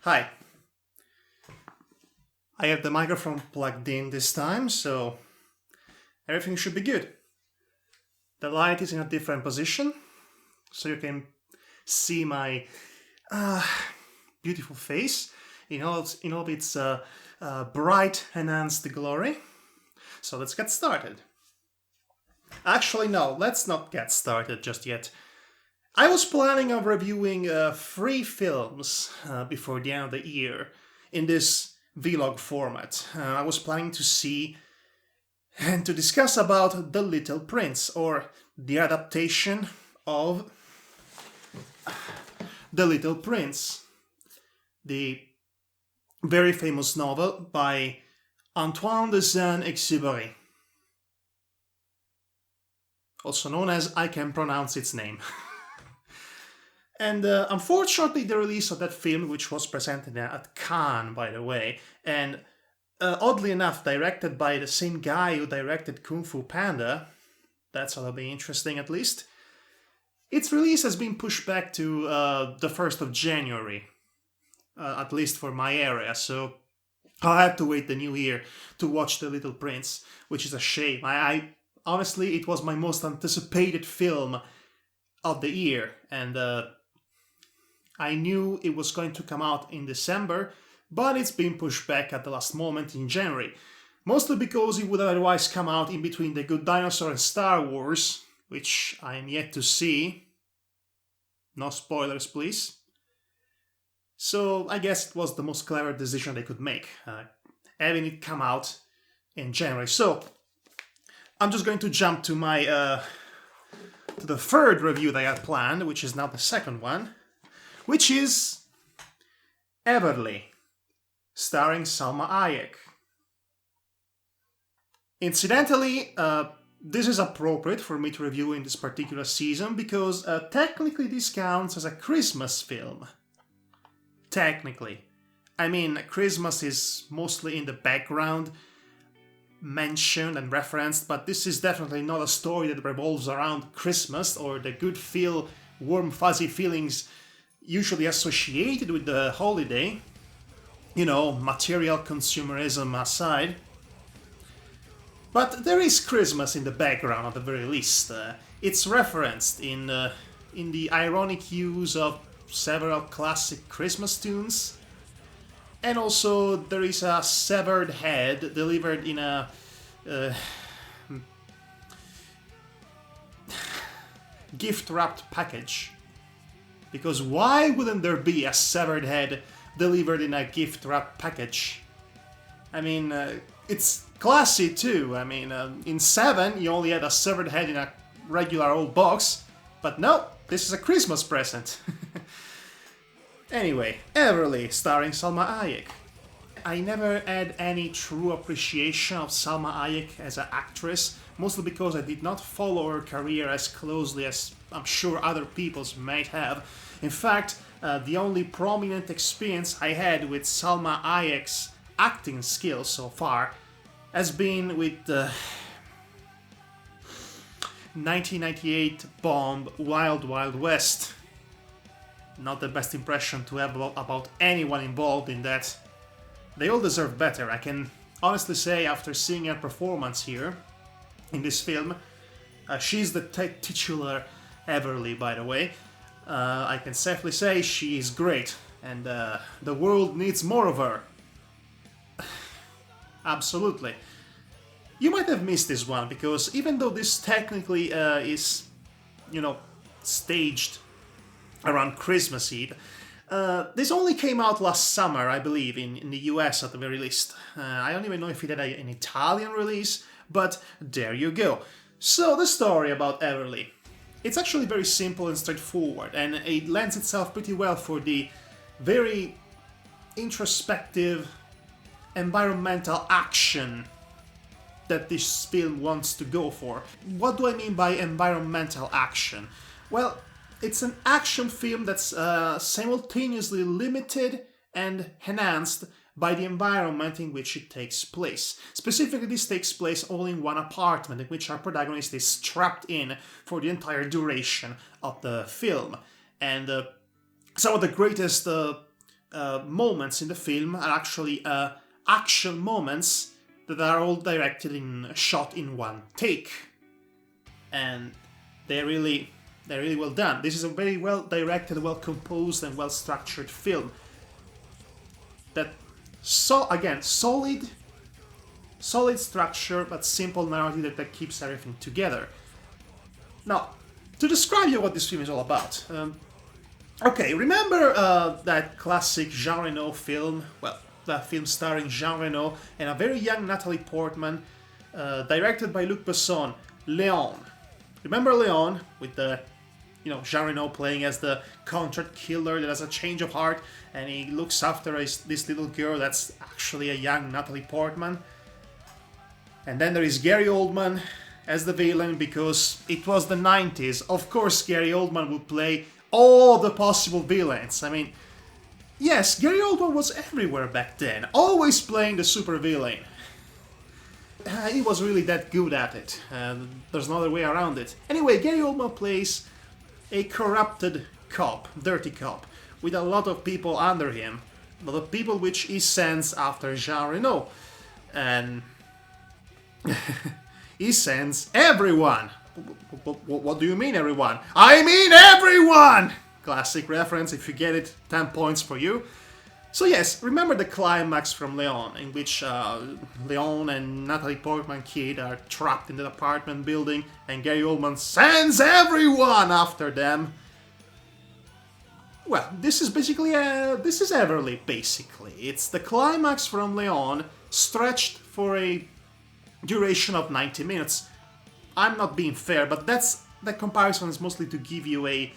Hi, I have the microphone plugged in this time, so everything should be good. The light is in a different position, so you can see my uh, beautiful face in all its bright, enhanced glory. So let's get started. Actually, no, let's not get started just yet. I was planning on reviewing 3 films before the end of the year in this vlog format. I was planning to see and to discuss about The Little Prince, or the adaptation of The Little Prince, the very famous novel by Antoine de Saint-Exupéry, also known as I Can Pronounce Its Name. And unfortunately, the release of that film, which was presented at Cannes, by the way, and oddly enough, directed by the same guy who directed Kung Fu Panda, that's gonna be interesting at least, its release has been pushed back to the 1st of January, at least for my area, so I'll have to wait the new year to watch The Little Prince, which is a shame. I honestly, it was my most anticipated film of the year, and I knew it was going to come out in December, but it's been pushed back at the last moment in January. Mostly because it would otherwise come out in between The Good Dinosaur and Star Wars, which I am yet to see. No spoilers, please. So I guess it was the most clever decision they could make, having it come out in January. So I'm just going to jump to my to the third review that I had planned, which is now the second one, which is Everly, starring Salma Hayek. Incidentally, this is appropriate for me to review in this particular season because technically this counts as a Christmas film. Technically. I mean, Christmas is mostly in the background, mentioned and referenced, but this is definitely not a story that revolves around Christmas or the good feel, warm fuzzy feelings usually associated with the holiday. You know, material consumerism aside. But there is Christmas in the background at the very least. It's referenced in the ironic use of several classic Christmas tunes. And also there is a severed head delivered in a gift-wrapped package. Because why wouldn't there be a severed head delivered in a gift-wrapped package? I mean, it's classy too. I mean, in 7 you only had a severed head in a regular old box, but no, this is a Christmas present. Anyway, Everly, starring Salma Hayek. I never had any true appreciation of Salma Hayek as an actress, mostly because I did not follow her career as closely as I'm sure other people's might have. In fact, the only prominent experience I had with Salma Hayek's acting skills so far has been with the 1998 bomb Wild Wild West. Not the best impression to have about anyone involved in that. They all deserve better. I can honestly say, after seeing her performance here in this film, she's the titular Everly, by the way. I can safely say she is great, and the world needs more of her. Absolutely. You might have missed this one, because even though this technically is, staged around Christmas Eve, this only came out last summer, I believe, in the US at the very least. I don't even know if it had an Italian release, but there you go. So, the story about Everly. It's actually very simple and straightforward, and it lends itself pretty well for the very introspective environmental action that this film wants to go for. What do I mean by environmental action? Well, it's an action film that's simultaneously limited and enhanced by the environment in which it takes place. Specifically, this takes place all in one apartment in which our protagonist is trapped in for the entire duration of the film. And some of the greatest moments in the film are actually action moments that are all directed in shot in one take, and they're really well done. This is a very well directed, well composed, and well structured film. That solid structure, but simple narrative that keeps everything together. Now, to describe you what this film is all about. Okay, remember that classic Jean Reno film? Well, that film starring Jean Reno and a very young Natalie Portman, directed by Luc Besson, Léon. Remember Léon with the, Jean Reno playing as the contract killer that has a change of heart, and he looks after this little girl that's actually a young Natalie Portman. And then there is Gary Oldman as the villain, because it was the 90s. Of course, Gary Oldman would play all the possible villains. I mean, yes, Gary Oldman was everywhere back then, always playing the super villain. He was really that good at it. There's no other way around it. Anyway, Gary Oldman plays a corrupted cop, dirty cop, with a lot of people under him, a lot of people which he sends after Jean Reno. And he sends everyone. What do you mean, everyone? I mean everyone! Classic reference, if you get it, 10 points for you. So yes, remember the climax from Léon, in which Léon and Natalie Portman kid are trapped in the apartment building, and Gary Oldman sends everyone after them. Well, this is basically this is Everly, basically. It's the climax from Léon, stretched for a duration of 90 minutes. I'm not being fair, but that comparison is mostly to give you a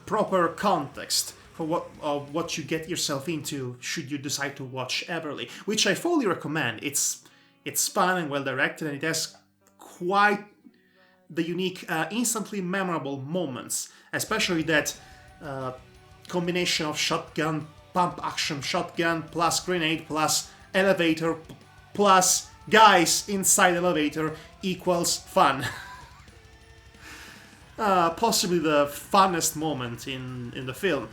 proper context for what you get yourself into should you decide to watch Everly, which I fully recommend. It's fun and well directed, and it has quite the unique, instantly memorable moments, especially that combination of shotgun, pump action shotgun, plus grenade, plus elevator, plus guys inside elevator equals fun. Possibly the funnest moment in the film.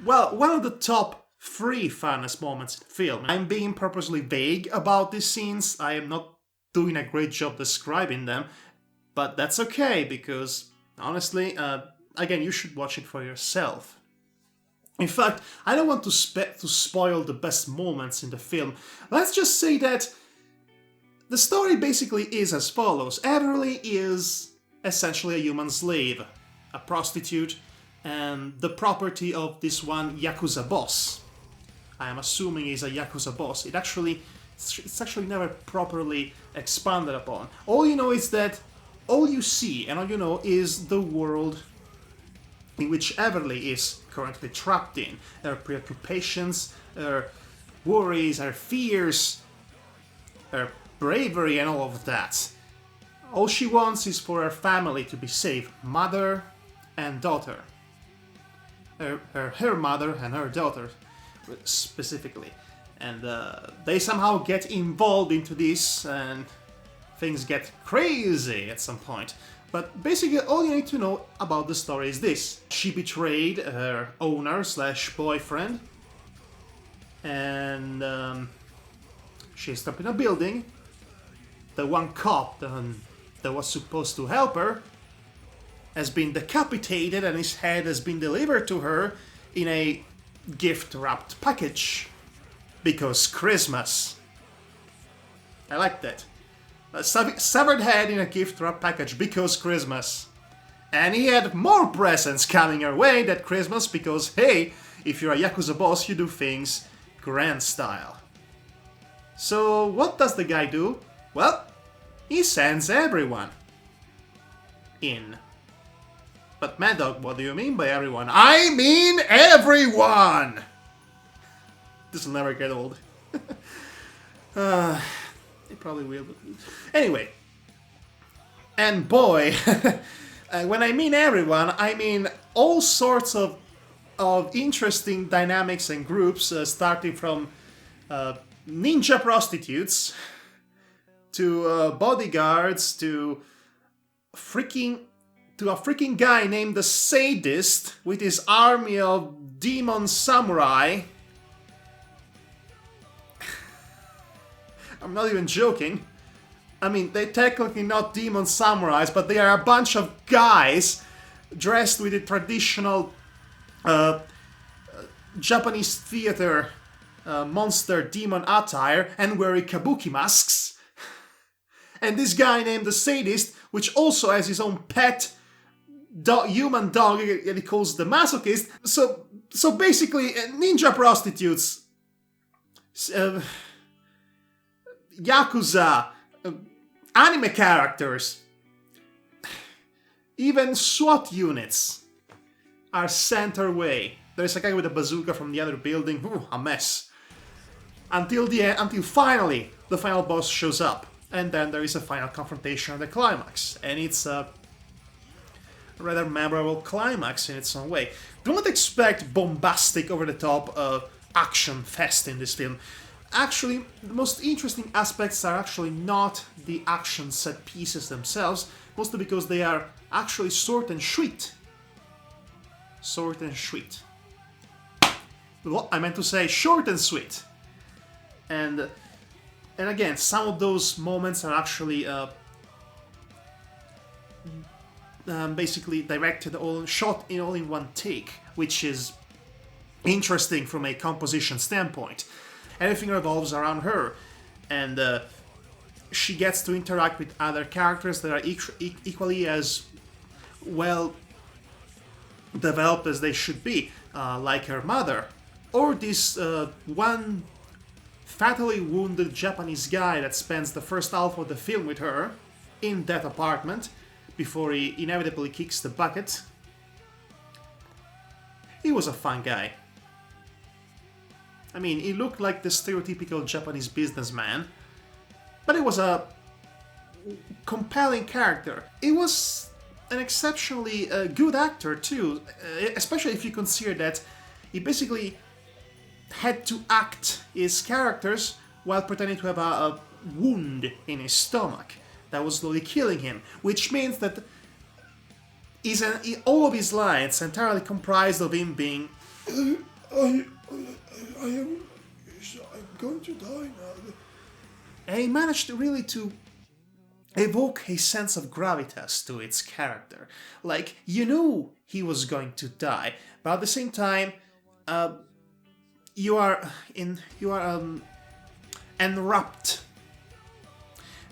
Well, one of the top 3 funnest moments in the film. I'm being purposely vague about these scenes. I am not doing a great job describing them, but that's okay, because honestly, again, you should watch it for yourself. In fact, I don't want to spoil the best moments in the film. Let's just say that the story basically is as follows. Everly is essentially a human slave, a prostitute, and the property of this one Yakuza boss. I am assuming he's a Yakuza boss. It's actually never properly expanded upon. All you know is that all you see and all you know is the world in which Everly is currently trapped in. Her preoccupations, her worries, her fears, her bravery, and all of that. All she wants is for her family to be safe, mother and daughter. Her mother and her daughter, specifically. And they somehow get involved into this, and things get crazy at some point. But basically, all you need to know about the story is this. She betrayed her owner/boyfriend, and she's stuck in a building. The one cop that was supposed to help her has been decapitated, and his head has been delivered to her in a gift-wrapped package. Because Christmas. I like that. A severed head in a gift-wrapped package because Christmas. And he had more presents coming her way that Christmas because, hey, if you're a Yakuza boss, you do things grand style. So what does the guy do? Well, he sends everyone in. But Madhog, what do you mean by everyone? I mean everyone! This will never get old. It probably will. But anyway. And boy, when I mean everyone, I mean all sorts of interesting dynamics and groups, starting from ninja prostitutes to bodyguards to to a freaking guy named the Sadist with his army of demon samurai. I'm not even joking. I mean, they're technically not demon samurais, but they are a bunch of guys dressed with the traditional Japanese theater monster demon attire and wearing kabuki masks. And this guy named the Sadist, which also has his own pet human dog, and he calls the Masochist. So basically, ninja prostitutes, yakuza, anime characters, even SWAT units are sent our way. There's a guy with a bazooka from the other building. Ooh, a mess. Until finally the final boss shows up. And then there is a final confrontation at the climax. And it's a rather memorable climax in its own way. Do not expect bombastic, over-the-top action fest in this film. Actually, the most interesting aspects are actually not the action set pieces themselves, mostly because they are actually short and sweet. Short and sweet. Well, I meant to say short and sweet. And again, some of those moments are actually basically directed shot all in one take, which is interesting from a composition standpoint. Everything revolves around her, and she gets to interact with other characters that are equally as well developed as they should be, like her mother, or this one fatally wounded Japanese guy that spends the first half of the film with her in that apartment before he inevitably kicks the bucket. He was a fun guy. I mean, he looked like the stereotypical Japanese businessman, but he was a compelling character. He was an exceptionally good actor too, especially if you consider that he basically had to act his characters while pretending to have a wound in his stomach that was slowly killing him, which means that all of his lines entirely comprised of him being I'm going to die now. And he managed to really evoke a sense of gravitas to its character. Like, you knew he was going to die, but at the same time, you are enwrapped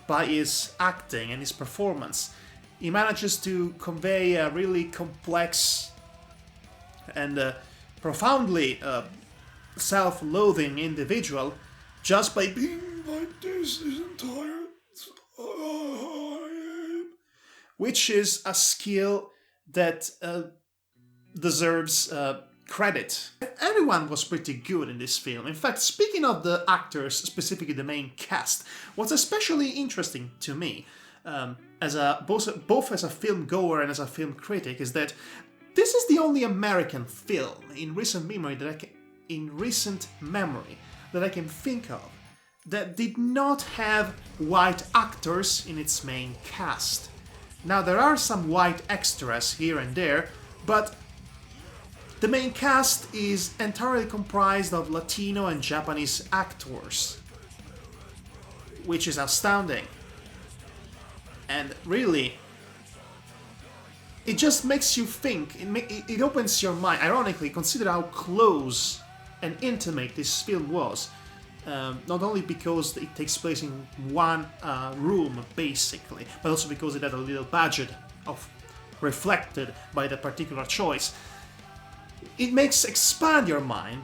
by his acting and his performance. He manages to convey a really complex and profoundly self-loathing individual just by being like this entire time, which is a skill that deserves credit. Everyone was pretty good in this film. In fact, speaking of the actors, specifically the main cast, what's especially interesting to me, both as a film goer and as a film critic, is that this is the only American film in recent memory that I can think of that did not have white actors in its main cast. Now, there are some white extras here and there, but the main cast is entirely comprised of Latino and Japanese actors, which is astounding. And really, it just makes you think, it opens your mind. Ironically, consider how close and intimate this film was. Not only because it takes place in one room, basically, but also because it had a little budget reflected by that particular choice. It makes expand your mind.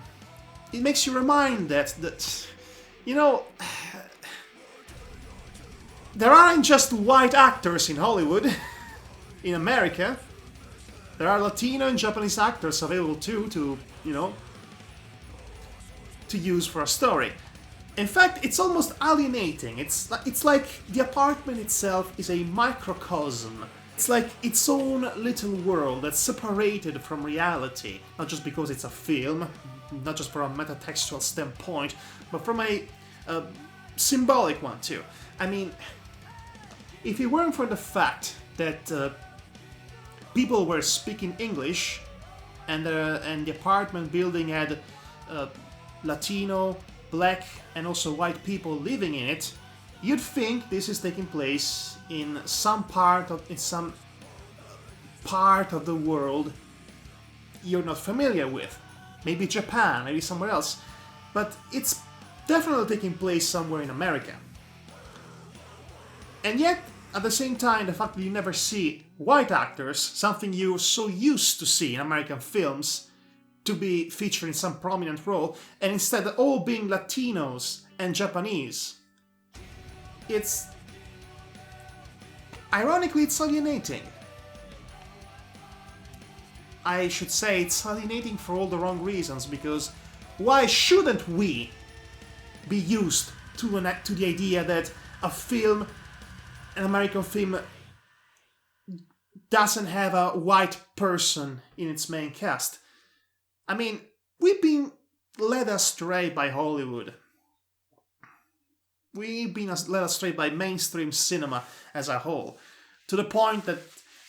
It makes you remind that you know, there aren't just white actors in Hollywood. In America, there are Latino and Japanese actors available too to use for a story. In fact, it's almost alienating. It's like the apartment itself is a microcosm. It's like its own little world that's separated from reality, not just because it's a film, not just from a metatextual standpoint, but from a symbolic one too. I mean, if it weren't for the fact that people were speaking English, and the apartment building had Latino, black, and also white people living in it, you'd think this is taking place in some part of the world you're not familiar with. Maybe Japan, maybe somewhere else. But it's definitely taking place somewhere in America. And yet, at the same time, the fact that you never see white actors, something you're so used to see in American films, to be featured in some prominent role, and instead all being Latinos and Japanese. Ironically, it's alienating. I should say it's alienating for all the wrong reasons, because why shouldn't we be used to the idea that an American film, doesn't have a white person in its main cast? I mean, we've been led astray by Hollywood. We've been led astray by mainstream cinema as a whole, to the point that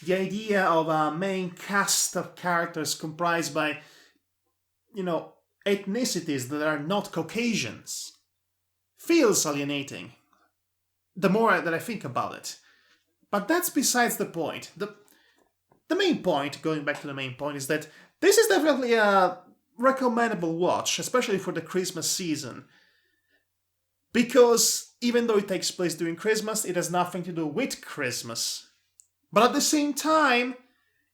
the idea of a main cast of characters comprised by, ethnicities that are not Caucasians feels alienating, the more that I think about it. But that's besides the point. The main point, going back to the main point, is that this is definitely a recommendable watch, especially for the Christmas season. Because even though it takes place during Christmas, it has nothing to do with Christmas. But at the same time,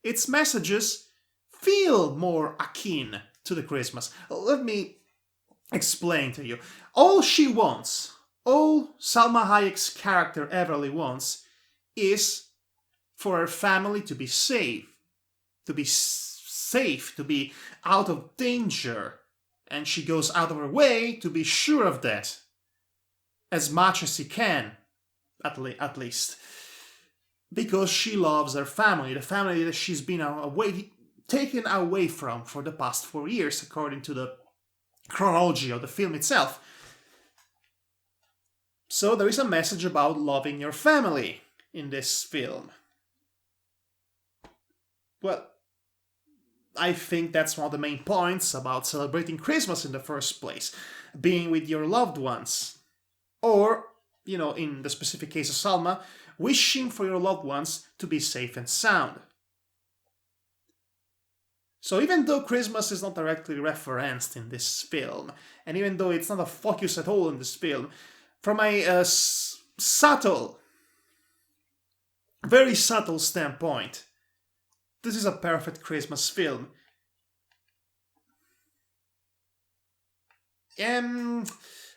its messages feel more akin to the Christmas. Let me explain to you. All Salma Hayek's character Everly wants, is for her family to be safe, to be out of danger. And she goes out of her way to be sure of that, as much as she can, at least. Because she loves her family, the family that she's been taken away from for the past 4 years, according to the chronology of the film itself. So there is a message about loving your family in this film. Well, I think that's one of the main points about celebrating Christmas in the first place, being with your loved ones. Or, in the specific case of Salma, wishing for your loved ones to be safe and sound. So even though Christmas is not directly referenced in this film, and even though it's not a focus at all in this film, from a very subtle standpoint, this is a perfect Christmas film.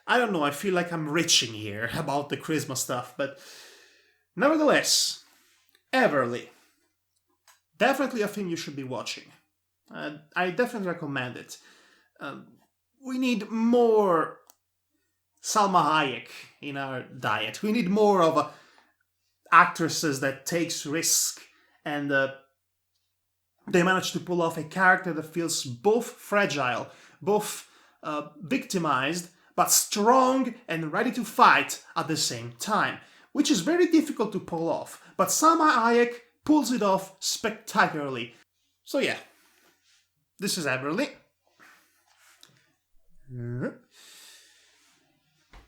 I don't know, I feel like I'm reaching here about the Christmas stuff, but nevertheless, Everly. Definitely a film you should be watching. I definitely recommend it. We need more Salma Hayek in our diet. We need more of actresses that takes risk, and they manage to pull off a character that feels both fragile, both victimized, but strong and ready to fight at the same time, which is very difficult to pull off. But Salma Hayek pulls it off spectacularly. So yeah, this is Everly.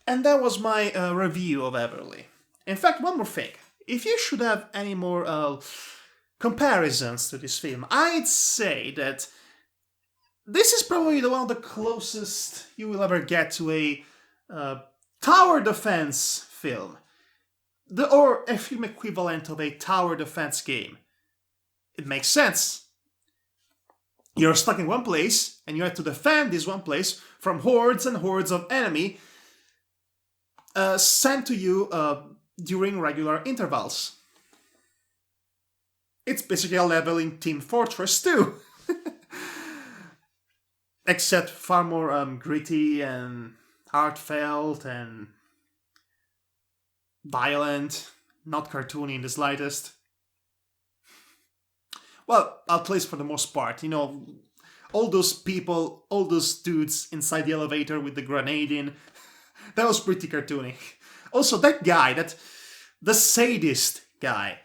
And that was my review of Everly. In fact, one more thing. If you should have any more comparisons to this film, I'd say that this is probably the one of the closest you will ever get to a tower defense film. Or a film equivalent of a tower defense game. It makes sense. You're stuck in one place, and you have to defend this one place from hordes and hordes of enemy sent to you during regular intervals. It's basically a level in Team Fortress 2. Except far more gritty and heartfelt and violent, not cartoony in the slightest. Well, at least for the most part, all those people, all those dudes inside the elevator with the grenade in, that was pretty cartoony. Also, that guy, the sadist guy,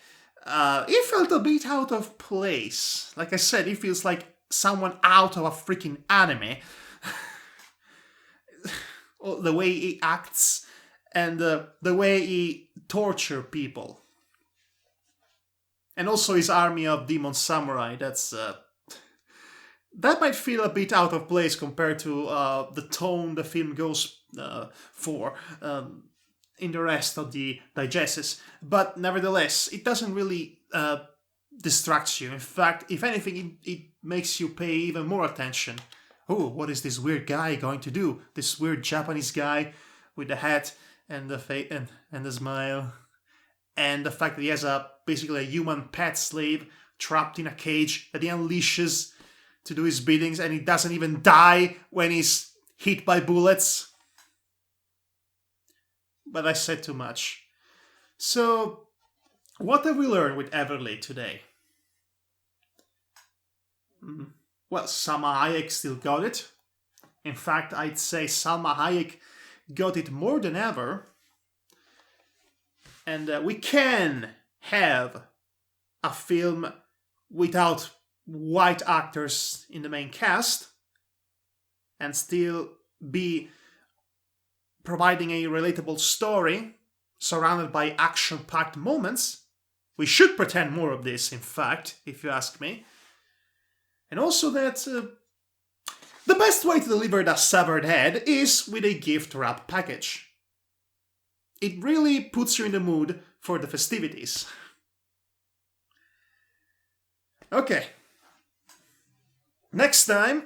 It felt a bit out of place. Like I said, it feels like someone out of a freaking anime. The way he acts and the way he torture people. And also his army of demon samurai, that might feel a bit out of place compared to the tone the film goes for in the rest of the digests. But nevertheless, it doesn't really distract you. In fact, if anything, it makes you pay even more attention. Oh, what is this weird guy going to do? This weird Japanese guy with the hat and the face and the smile. And the fact that he has basically a human pet slave trapped in a cage that he unleashes to do his biddings, and he doesn't even die when he's hit by bullets. But I said too much. So, what have we learned with Everly today? Well, Salma Hayek still got it. In fact, I'd say Salma Hayek got it more than ever. And we can have a film without white actors in the main cast and still be providing a relatable story surrounded by action-packed moments. We should pretend more of this, in fact, if you ask me. And also that the best way to deliver the severed head is with a gift wrap package. It really puts you in the mood for the festivities. Okay. Next time,